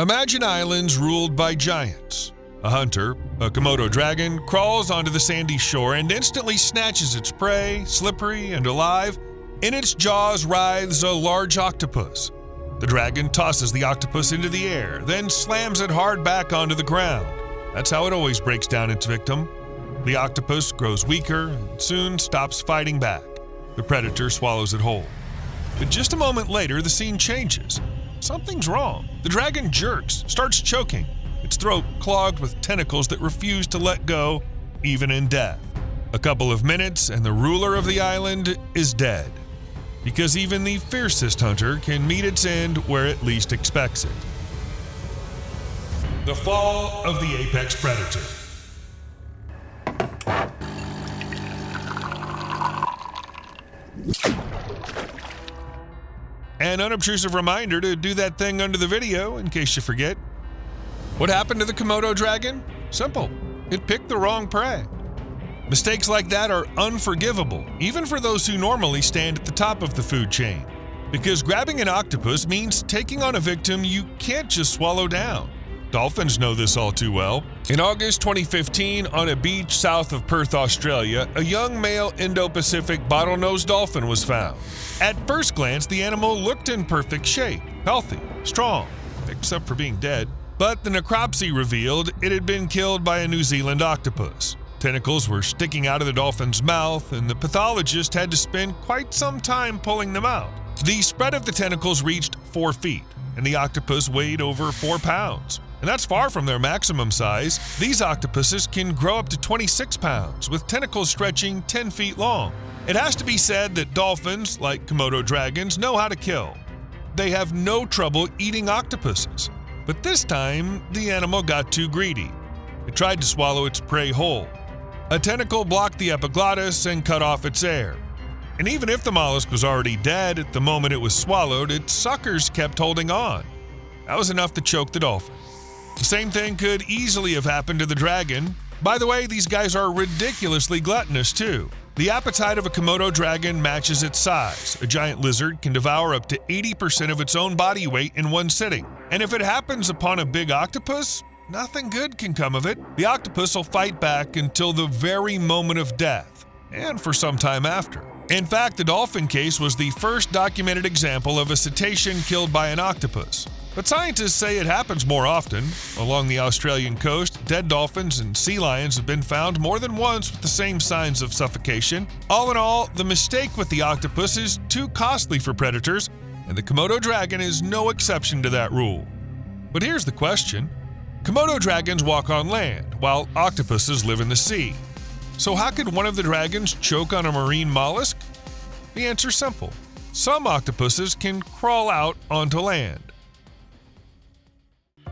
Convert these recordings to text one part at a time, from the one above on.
Imagine islands ruled by giants. A hunter, a Komodo dragon, crawls onto the sandy shore and instantly snatches its prey, slippery and alive. In its jaws writhes a large octopus. The dragon tosses the octopus into the air, then slams it hard back onto the ground. That's how it always breaks down its victim. The octopus grows weaker and soon stops fighting back. The predator swallows it whole. But just a moment later, the scene changes. Something's wrong. The dragon jerks, starts choking, its throat clogged with tentacles that refuse to let go, even in death. A couple of minutes and the ruler of the island is dead. Because even the fiercest hunter can meet its end where it least expects it. The fall of the apex predator. An unobtrusive reminder to do that thing under the video in case you forget. What happened to the Komodo dragon? Simple. It picked the wrong prey. Mistakes like that are unforgivable, even for those who normally stand at the top of the food chain. Because grabbing an octopus means taking on a victim you can't just swallow down. Dolphins know this all too well. In August 2015, on a beach south of Perth, Australia, a young male Indo-Pacific bottlenose dolphin was found. At first glance, the animal looked in perfect shape, healthy, strong, except for being dead. But the necropsy revealed it had been killed by a New Zealand octopus. Tentacles were sticking out of the dolphin's mouth, and the pathologist had to spend quite some time pulling them out. The spread of the tentacles reached 4 feet, and the octopus weighed over 4 pounds. And that's far from their maximum size. These octopuses can grow up to 26 pounds, with tentacles stretching 10 feet long. It has to be said that dolphins, like Komodo dragons, know how to kill. They have no trouble eating octopuses. But this time, the animal got too greedy. It tried to swallow its prey whole. A tentacle blocked the epiglottis and cut off its air. And even if the mollusk was already dead at the moment it was swallowed, its suckers kept holding on. That was enough to choke the dolphin. The same thing could easily have happened to the dragon. By the way, these guys are ridiculously gluttonous too. The appetite of a Komodo dragon matches its size. A giant lizard can devour up to 80% of its own body weight in one sitting. And if it happens upon a big octopus, nothing good can come of it. The octopus will fight back until the very moment of death, and for some time after. In fact, the dolphin case was the first documented example of a cetacean killed by an octopus. But scientists say it happens more often. Along the Australian coast, dead dolphins and sea lions have been found more than once with the same signs of suffocation. All in all, the mistake with the octopus is too costly for predators, and the Komodo dragon is no exception to that rule. But here's the question. Komodo dragons walk on land, while octopuses live in the sea. So how could one of the dragons choke on a marine mollusk? The answer's simple. Some octopuses can crawl out onto land.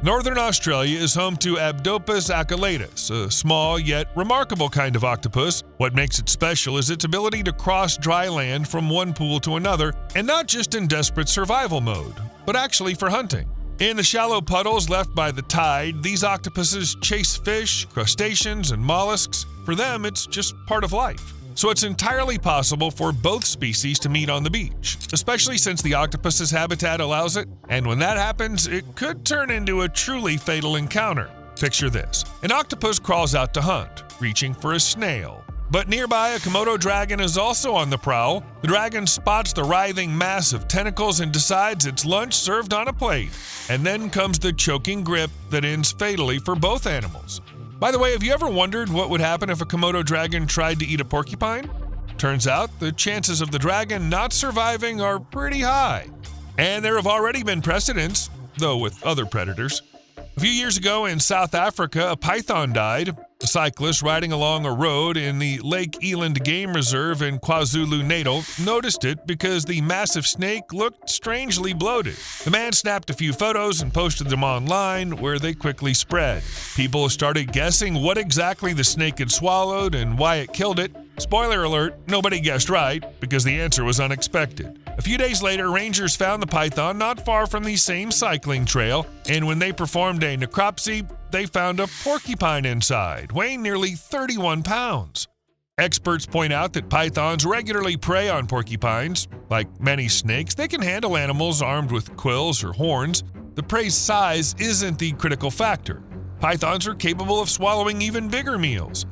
Northern Australia is home to Octopus acalatus, a small yet remarkable kind of octopus. What makes it special is its ability to cross dry land from one pool to another, and not just in desperate survival mode, but actually for hunting. In the shallow puddles left by the tide, these octopuses chase fish, crustaceans, and mollusks. For them, it's just part of life. So it's entirely possible for both species to meet on the beach, especially since the octopus's habitat allows it. And when that happens, it could turn into a truly fatal encounter. Picture this. An octopus crawls out to hunt, reaching for a snail. But nearby, a Komodo dragon is also on the prowl. The dragon spots the writhing mass of tentacles and decides it's lunch served on a plate. And then comes the choking grip that ends fatally for both animals. By the way, have you ever wondered what would happen if a Komodo dragon tried to eat a porcupine? Turns out, the chances of the dragon not surviving are pretty high. And there have already been precedents, though with other predators. A few years ago in South Africa, a python died. A cyclist riding along a road in the Lake Eland Game Reserve in KwaZulu-Natal noticed it because the massive snake looked strangely bloated. The man snapped a few photos and posted them online, where they quickly spread. People started guessing what exactly the snake had swallowed and why it killed it. Spoiler alert, nobody guessed right, because the answer was unexpected. A few days later, rangers found the python not far from the same cycling trail, and when they performed a necropsy, they found a porcupine inside, weighing nearly 31 pounds. Experts point out that pythons regularly prey on porcupines. Like many snakes, they can handle animals armed with quills or horns, The prey's size isn't the critical factor. Pythons are capable of swallowing even bigger meals.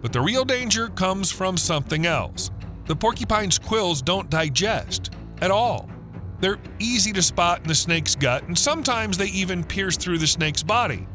But the real danger comes from something else. The porcupine's quills don't digest at all. They're easy to spot in the snake's gut, and sometimes they even pierce through the snake's body.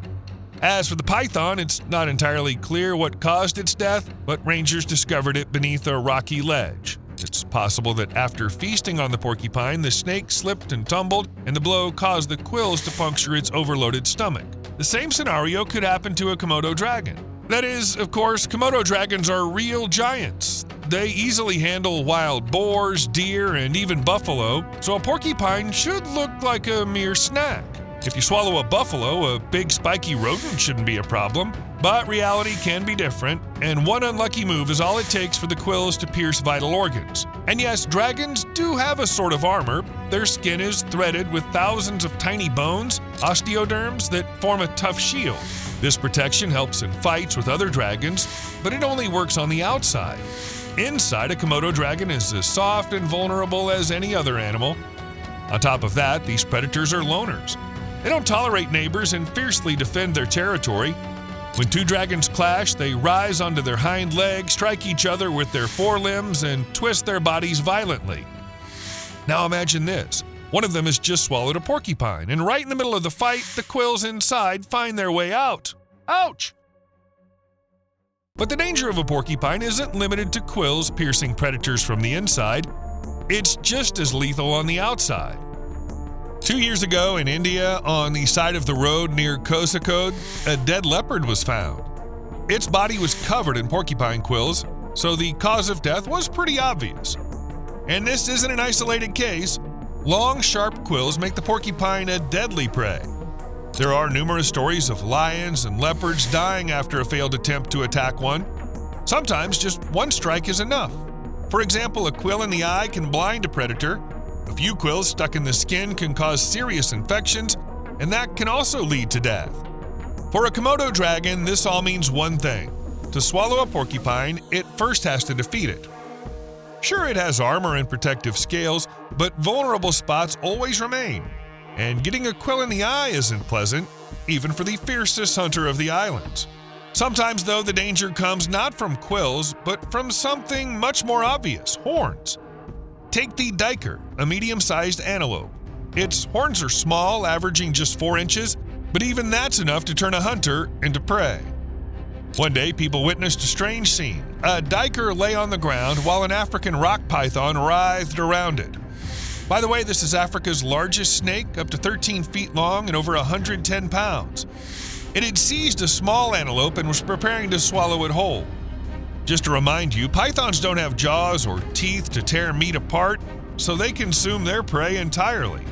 As for the python, it's not entirely clear what caused its death, but rangers discovered it beneath a rocky ledge. It's possible that after feasting on the porcupine, the snake slipped and tumbled, and the blow caused the quills to puncture its overloaded stomach. The same scenario could happen to a Komodo dragon. That is, of course, Komodo dragons are real giants. They easily handle wild boars, deer, and even buffalo, so a porcupine should look like a mere snack. If you swallow a buffalo, a big spiky rodent shouldn't be a problem. But reality can be different, and one unlucky move is all it takes for the quills to pierce vital organs. And yes, dragons do have a sort of armor. Their skin is threaded with thousands of tiny bones, osteoderms, that form a tough shield. This protection helps in fights with other dragons, but it only works on the outside. Inside, a Komodo dragon is as soft and vulnerable as any other animal. On top of that, these predators are loners. They don't tolerate neighbors and fiercely defend their territory. When two dragons clash, they rise onto their hind legs, strike each other with their forelimbs, and twist their bodies violently. Now imagine this. One of them has just swallowed a porcupine, and right in the middle of the fight, the quills inside find their way out. Ouch! But the danger of a porcupine isn't limited to quills piercing predators from the inside. It's just as lethal on the outside. 2 years ago in India, on the side of the road near Kozhikode, a dead leopard was found. Its body was covered in porcupine quills, so the cause of death was pretty obvious. And this isn't an isolated case. Long, sharp quills make the porcupine a deadly prey. There are numerous stories of lions and leopards dying after a failed attempt to attack one. Sometimes just one strike is enough. For example, a quill in the eye can blind a predator. A few quills stuck in the skin can cause serious infections, and that can also lead to death. For a Komodo dragon, this all means one thing. To swallow a porcupine, it first has to defeat it. Sure, it has armor and protective scales, but vulnerable spots always remain. And getting a quill in the eye isn't pleasant, even for the fiercest hunter of the islands. Sometimes, though, the danger comes not from quills, but from something much more obvious: horns. Take the duiker, a medium-sized antelope. Its horns are small, averaging just 4 inches, but even that's enough to turn a hunter into prey. One day, people witnessed a strange scene. A duiker lay on the ground while an African rock python writhed around it. By the way, this is Africa's largest snake, up to 13 feet long and over 110 pounds. It had seized a small antelope and was preparing to swallow it whole. Just to remind you, pythons don't have jaws or teeth to tear meat apart, so they consume their prey entirely.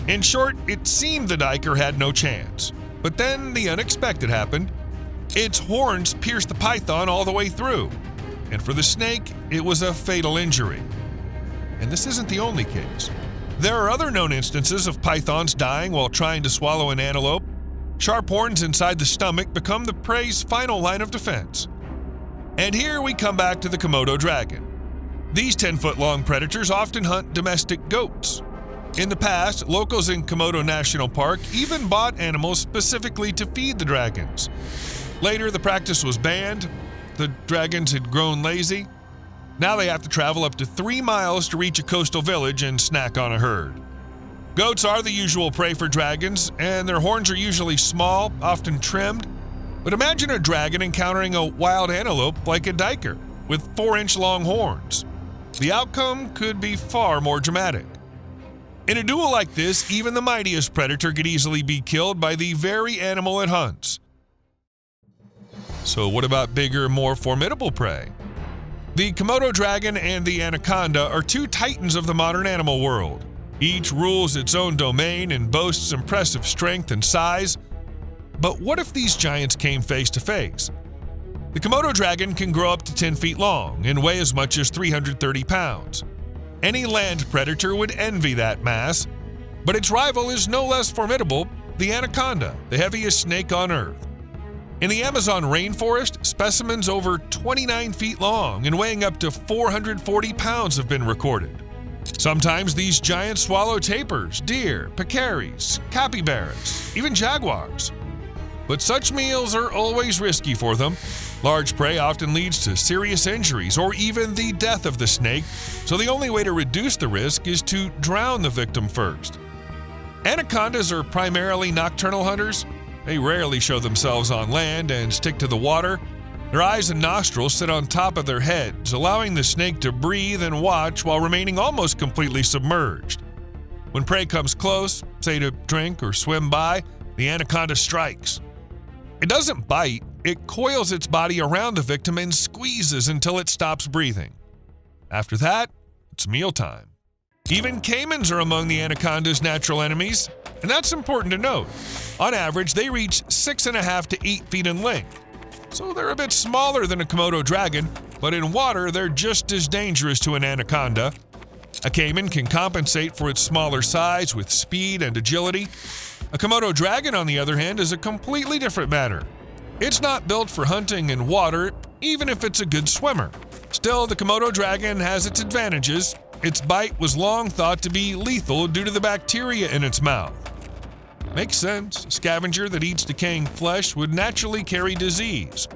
In short, it seemed the duiker had no chance. But then the unexpected happened. Its horns pierced the python all the way through. And for the snake, it was a fatal injury. And this isn't the only case. There are other known instances of pythons dying while trying to swallow an antelope. Sharp horns inside the stomach become the prey's final line of defense. And here we come back to the Komodo dragon. These 10-foot-long predators often hunt domestic goats. In the past, locals in Komodo National Park even bought animals specifically to feed the dragons. Later, the practice was banned. The dragons had grown lazy. Now they have to travel up to 3 miles to reach a coastal village and snack on a herd. Goats are the usual prey for dragons, and their horns are usually small, often trimmed. But imagine a dragon encountering a wild antelope like a duiker with 4-inch long horns. The outcome could be far more dramatic. In a duel like this, even the mightiest predator could easily be killed by the very animal it hunts. So what about bigger, more formidable prey? The Komodo dragon and the Anaconda are two titans of the modern animal world. Each rules its own domain and boasts impressive strength and size. But what if these giants came face to face? The Komodo dragon can grow up to 10 feet long and weigh as much as 330 pounds. Any land predator would envy that mass, but its rival is no less formidable, the anaconda, the heaviest snake on Earth. In the Amazon rainforest, specimens over 29 feet long and weighing up to 440 pounds have been recorded. Sometimes these giants swallow tapirs, deer, peccaries, capybaras, even jaguars. But such meals are always risky for them. Large prey often leads to serious injuries or even the death of the snake, so the only way to reduce the risk is to drown the victim first. Anacondas are primarily nocturnal hunters. They rarely show themselves on land and stick to the water. Their eyes and nostrils sit on top of their heads, allowing the snake to breathe and watch while remaining almost completely submerged. When prey comes close, say to drink or swim by, the anaconda strikes. It doesn't bite, it coils its body around the victim and squeezes until it stops breathing. After that, it's mealtime. Even caimans are among the anaconda's natural enemies, and that's important to note. On average, they reach 6.5 to 8 feet in length. So they're a bit smaller than a Komodo dragon, but in water they're just as dangerous to an anaconda. A caiman can compensate for its smaller size with speed and agility. A Komodo dragon, on the other hand, is a completely different matter. It's not built for hunting in water, even if it's a good swimmer. Still, the Komodo dragon has its advantages. Its bite was long thought to be lethal due to the bacteria in its mouth. Makes sense. A scavenger that eats decaying flesh would naturally carry disease.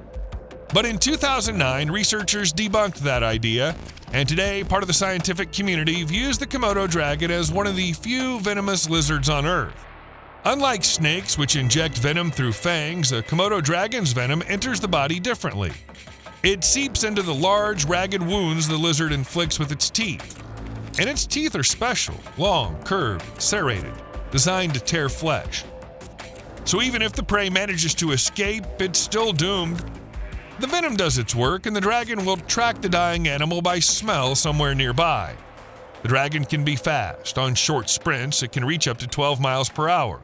But in 2009, researchers debunked that idea, and today part of the scientific community views the Komodo dragon as one of the few venomous lizards on Earth. Unlike snakes, which inject venom through fangs, a Komodo dragon's venom enters the body differently. It seeps into the large, ragged wounds the lizard inflicts with its teeth. And its teeth are special, long, curved, serrated, designed to tear flesh. So even if the prey manages to escape, it's still doomed. The venom does its work, and the dragon will track the dying animal by smell somewhere nearby. The dragon can be fast. On short sprints, it can reach up to 12 miles per hour.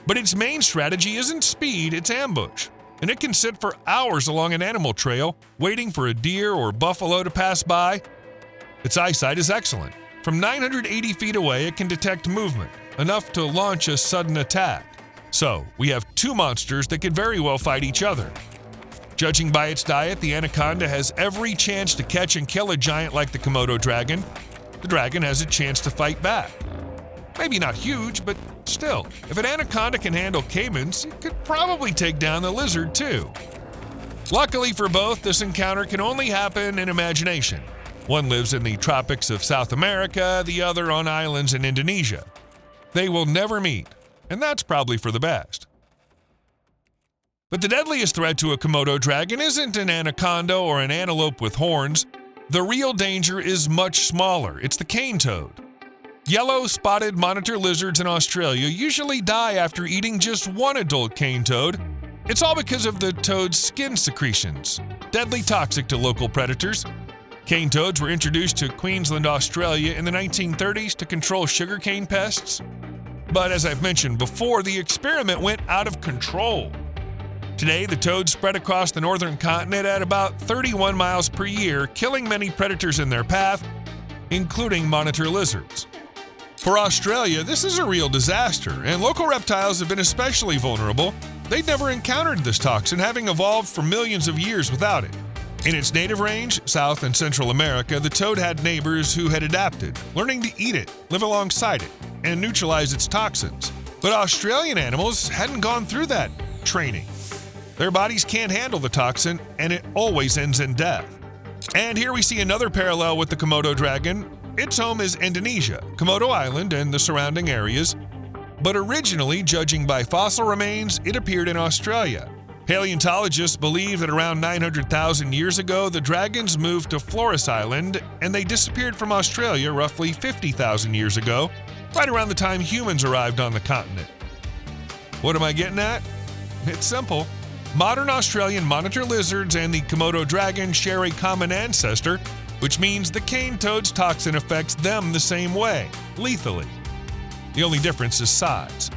But its main strategy isn't speed, it's ambush. And it can sit for hours along an animal trail, waiting for a deer or buffalo to pass by. Its eyesight is excellent. From 980 feet away, it can detect movement, enough to launch a sudden attack. So, we have two monsters that could very well fight each other. Judging by its diet, the anaconda has every chance to catch and kill a giant like the Komodo dragon. The dragon has a chance to fight back. Maybe not huge, but still, if an anaconda can handle caimans, it could probably take down the lizard too. Luckily for both, this encounter can only happen in imagination. One lives in the tropics of South America, the other on islands in Indonesia. They will never meet, and that's probably for the best. But the deadliest threat to a Komodo dragon isn't an anaconda or an antelope with horns. The real danger is much smaller. It's the cane toad. Yellow spotted monitor lizards in Australia usually die after eating just one adult cane toad. It's all because of the toad's skin secretions, deadly toxic to local predators. Cane toads were introduced to Queensland, Australia in the 1930s to control sugarcane pests. But as I've mentioned before, the experiment went out of control. Today, the toads spread across the northern continent at about 31 miles per year, killing many predators in their path, including monitor lizards. For Australia, this is a real disaster, and local reptiles have been especially vulnerable. They'd never encountered this toxin, having evolved for millions of years without it. In its native range, South and Central America, the toad had neighbors who had adapted, learning to eat it, live alongside it, and neutralize its toxins. But Australian animals hadn't gone through that training. Their bodies can't handle the toxin, and it always ends in death. And here we see another parallel with the Komodo dragon. Its home is Indonesia, Komodo Island, and the surrounding areas. But originally, judging by fossil remains, it appeared in Australia. Paleontologists believe that around 900,000 years ago, the dragons moved to Flores Island, and they disappeared from Australia roughly 50,000 years ago, right around the time humans arrived on the continent. What am I getting at? It's simple. Modern Australian monitor lizards and the Komodo dragon share a common ancestor, which means the cane toad's toxin affects them the same way, lethally. The only difference is size.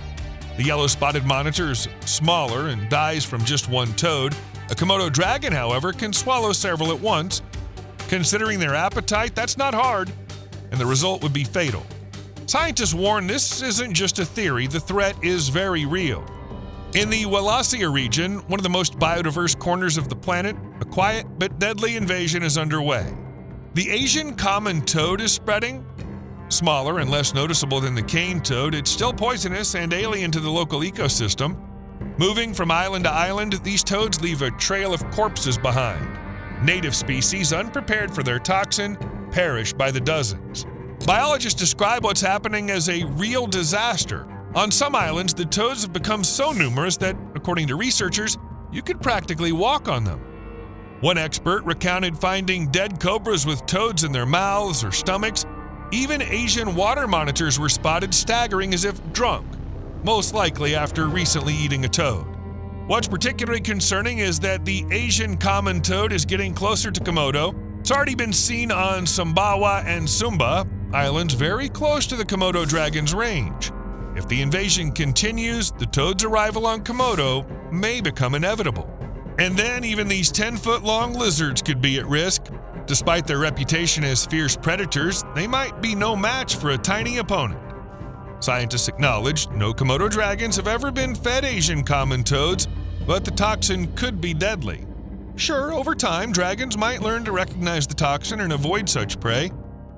The yellow-spotted monitor is smaller and dies from just one toad. A Komodo dragon, however, can swallow several at once. Considering their appetite, that's not hard, and the result would be fatal. Scientists warn this isn't just a theory, the threat is very real. In the Wallacea region, one of the most biodiverse corners of the planet, a quiet but deadly invasion is underway. The Asian common toad is spreading. Smaller and less noticeable than the cane toad, it's still poisonous and alien to the local ecosystem. Moving from island to island, these toads leave a trail of corpses behind. Native species, unprepared for their toxin, perish by the dozens. Biologists describe what's happening as a real disaster. On some islands, the toads have become so numerous that, according to researchers, you could practically walk on them. One expert recounted finding dead cobras with toads in their mouths or stomachs. Even Asian water monitors were spotted staggering as if drunk, most likely after recently eating a toad. What's particularly concerning is that the Asian common toad is getting closer to Komodo. It's already been seen on Sumbawa and Sumba, islands very close to the Komodo dragon's range. If the invasion continues, the toad's arrival on Komodo may become inevitable. And then even these 10-foot-long lizards could be at risk. Despite their reputation as fierce predators, they might be no match for a tiny opponent. Scientists acknowledge no Komodo dragons have ever been fed Asian common toads, but the toxin could be deadly. Sure, over time, dragons might learn to recognize the toxin and avoid such prey,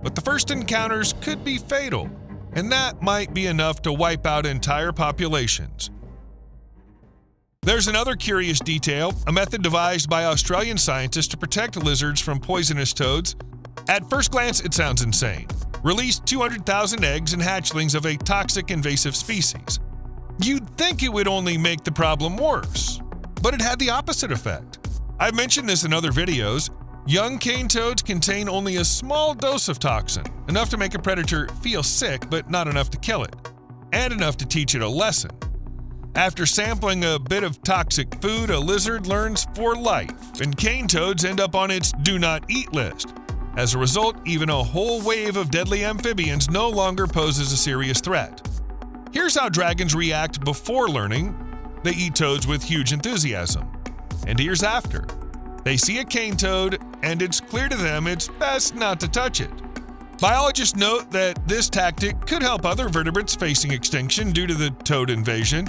but the first encounters could be fatal, and that might be enough to wipe out entire populations. There's another curious detail, a method devised by Australian scientists to protect lizards from poisonous toads. At first glance, it sounds insane. Release 200,000 eggs and hatchlings of a toxic invasive species. You'd think it would only make the problem worse, but it had the opposite effect. I've mentioned this in other videos. Young cane toads contain only a small dose of toxin, enough to make a predator feel sick but not enough to kill it, and enough to teach it a lesson. After sampling a bit of toxic food, a lizard learns for life, and cane toads end up on its do not eat list. As a result, even a whole wave of deadly amphibians no longer poses a serious threat. Here's how dragons react before learning. They eat toads with huge enthusiasm. And here's after. They see a cane toad, and it's clear to them it's best not to touch it. Biologists note that this tactic could help other vertebrates facing extinction due to the toad invasion.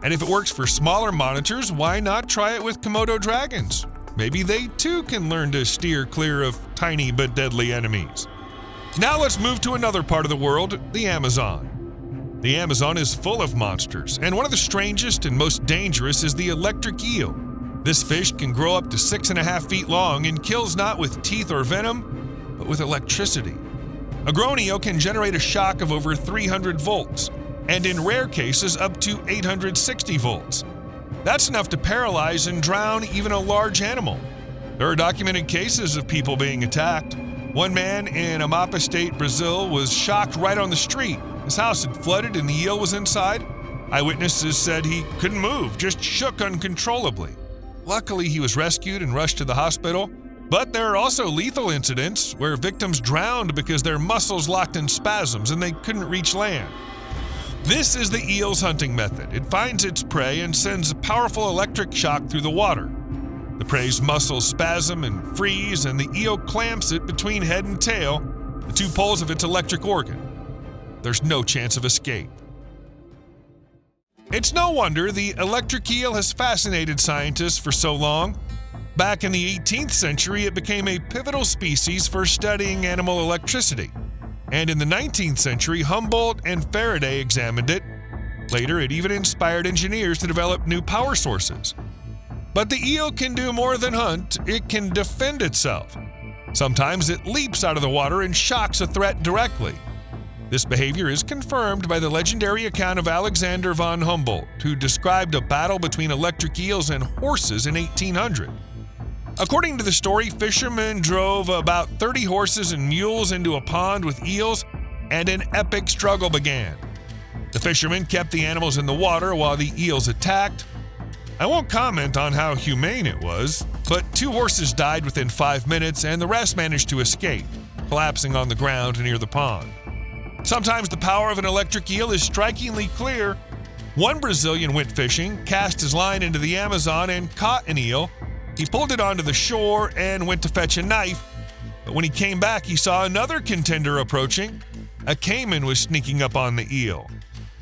And if it works for smaller monitors, why not try it with Komodo dragons? Maybe they too can learn to steer clear of tiny but deadly enemies. Now let's move to another part of the world, the Amazon. The Amazon is full of monsters, and one of the strangest and most dangerous is the electric eel. This fish can grow up to 6.5 feet long and kills not with teeth or venom, but with electricity. A grown eel can generate a shock of over 300 volts, and in rare cases up to 860 volts. That's enough to paralyze and drown even a large animal. There are documented cases of people being attacked. One man in Amapá State, Brazil, was shocked right on the street. His house had flooded and the eel was inside. Eyewitnesses said he couldn't move, just shook uncontrollably. Luckily, he was rescued and rushed to the hospital. But there are also lethal incidents where victims drowned because their muscles locked in spasms and they couldn't reach land. This is the eel's hunting method. It finds its prey and sends a powerful electric shock through the water. The prey's muscles spasm and freeze, and the eel clamps it between head and tail, the two poles of its electric organ. There's no chance of escape. It's no wonder the electric eel has fascinated scientists for so long. Back in the 18th century, it became a pivotal species for studying animal electricity. And in the 19th century, Humboldt and Faraday examined it. Later, it even inspired engineers to develop new power sources. But the eel can do more than hunt, it can defend itself. Sometimes it leaps out of the water and shocks a threat directly. This behavior is confirmed by the legendary account of Alexander von Humboldt, who described a battle between electric eels and horses in 1800. According to the story, fishermen drove about 30 horses and mules into a pond with eels, and an epic struggle began. The fishermen kept the animals in the water while the eels attacked. I won't comment on how humane it was, but 2 horses died within 5 minutes and the rest managed to escape, collapsing on the ground near the pond. Sometimes the power of an electric eel is strikingly clear. One Brazilian went fishing, cast his line into the Amazon and caught an eel. He pulled it onto the shore and went to fetch a knife, but when he came back, he saw another contender approaching. A caiman was sneaking up on the eel.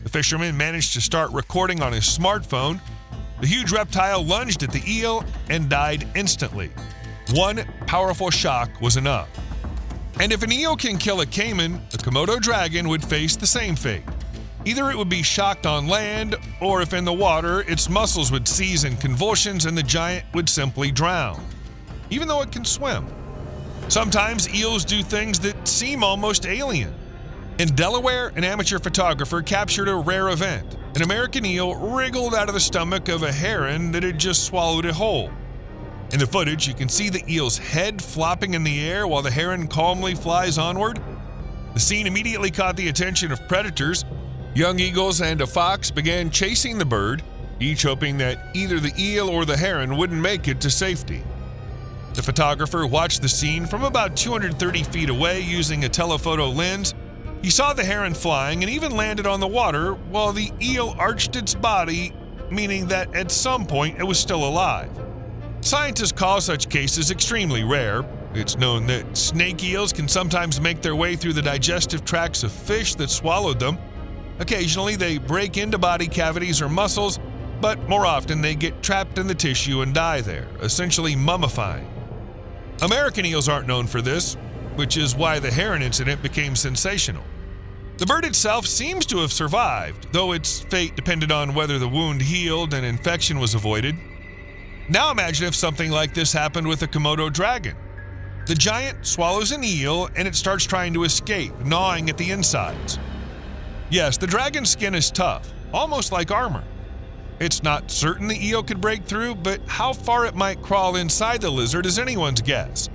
The fisherman managed to start recording on his smartphone. The huge reptile lunged at the eel and died instantly. One powerful shock was enough. And if an eel can kill a caiman, a Komodo dragon would face the same fate. Either it would be shocked on land, or if in the water, its muscles would seize in convulsions and the giant would simply drown, even though it can swim. Sometimes eels do things that seem almost alien. In Delaware, an amateur photographer captured a rare event. An American eel wriggled out of the stomach of a heron that had just swallowed it whole. In the footage, you can see the eel's head flopping in the air while the heron calmly flies onward. The scene immediately caught the attention of predators. Young eagles and a fox began chasing the bird, each hoping that either the eel or the heron wouldn't make it to safety. The photographer watched the scene from about 230 feet away using a telephoto lens. He saw the heron flying and even landed on the water while the eel arched its body, meaning that at some point it was still alive. Scientists call such cases extremely rare. It's known that snake eels can sometimes make their way through the digestive tracts of fish that swallowed them. Occasionally, they break into body cavities or muscles, but more often they get trapped in the tissue and die there, essentially mummifying. American eels aren't known for this, which is why the heron incident became sensational. The bird itself seems to have survived, though its fate depended on whether the wound healed and infection was avoided. Now imagine if something like this happened with a Komodo dragon. The giant swallows an eel and it starts trying to escape, gnawing at the insides. Yes, the dragon's skin is tough, almost like armor. It's not certain the eel could break through, but how far it might crawl inside the lizard is anyone's guess.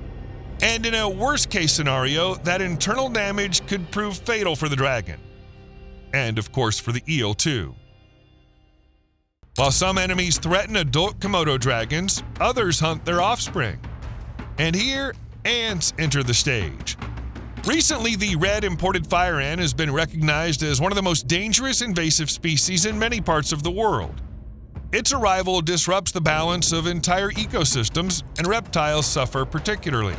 And in a worst-case scenario, that internal damage could prove fatal for the dragon. And, of course, for the eel, too. While some enemies threaten adult Komodo dragons, others hunt their offspring. And here, ants enter the stage. Recently, the red imported fire ant has been recognized as one of the most dangerous invasive species in many parts of the world. Its arrival disrupts the balance of entire ecosystems, and reptiles suffer particularly.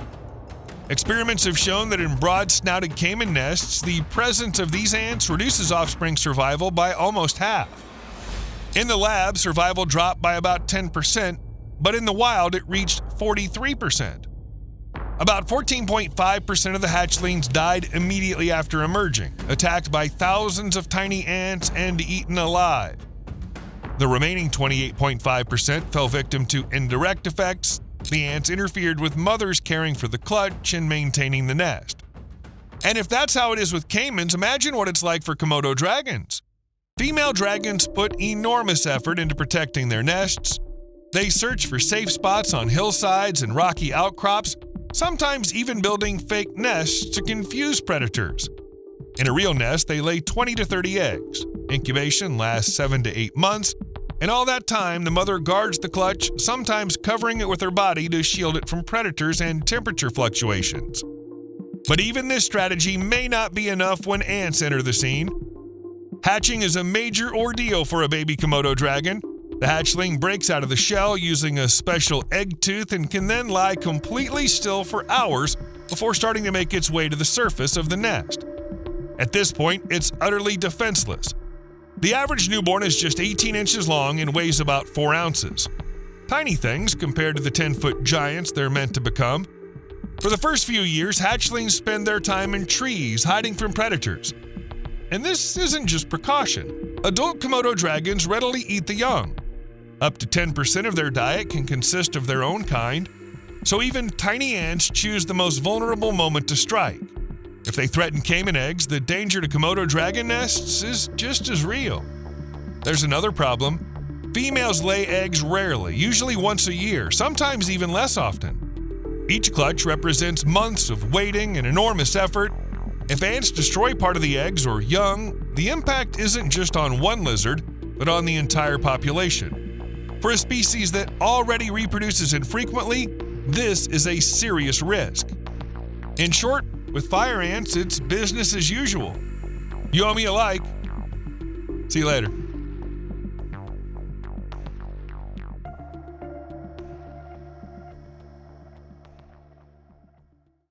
Experiments have shown that in broad-snouted caiman nests, the presence of these ants reduces offspring survival by almost half. In the lab, survival dropped by about 10%, but in the wild it reached 43%. About 14.5% of the hatchlings died immediately after emerging, attacked by thousands of tiny ants and eaten alive. The remaining 28.5% fell victim to indirect effects. The ants interfered with mothers caring for the clutch and maintaining the nest. And if that's how it is with caimans, imagine what it's like for Komodo dragons. Female dragons put enormous effort into protecting their nests. They search for safe spots on hillsides and rocky outcrops, sometimes even building fake nests to confuse predators. In a real nest, they lay 20 to 30 eggs. Incubation lasts 7 to 8 months, and all that time, the mother guards the clutch, sometimes covering it with her body to shield it from predators and temperature fluctuations. But even this strategy may not be enough when ants enter the scene. Hatching is a major ordeal for a baby Komodo dragon. The hatchling breaks out of the shell using a special egg tooth and can then lie completely still for hours before starting to make its way to the surface of the nest. At this point, it's utterly defenseless. The average newborn is just 18 inches long and weighs about 4 ounces. Tiny things compared to the 10-foot giants they're meant to become. For the first few years, hatchlings spend their time in trees, hiding from predators. And this isn't just precaution. Adult Komodo dragons readily eat the young. Up to 10% of their diet can consist of their own kind, so even tiny ants choose the most vulnerable moment to strike. If they threaten caiman eggs, the danger to Komodo dragon nests is just as real. There's another problem. Females lay eggs rarely, usually once a year, sometimes even less often. Each clutch represents months of waiting and enormous effort. If ants destroy part of the eggs or young, the impact isn't just on one lizard, but on the entire population. For a species that already reproduces infrequently, this is a serious risk. In short, with fire ants, it's business as usual. You owe me a like. See you later.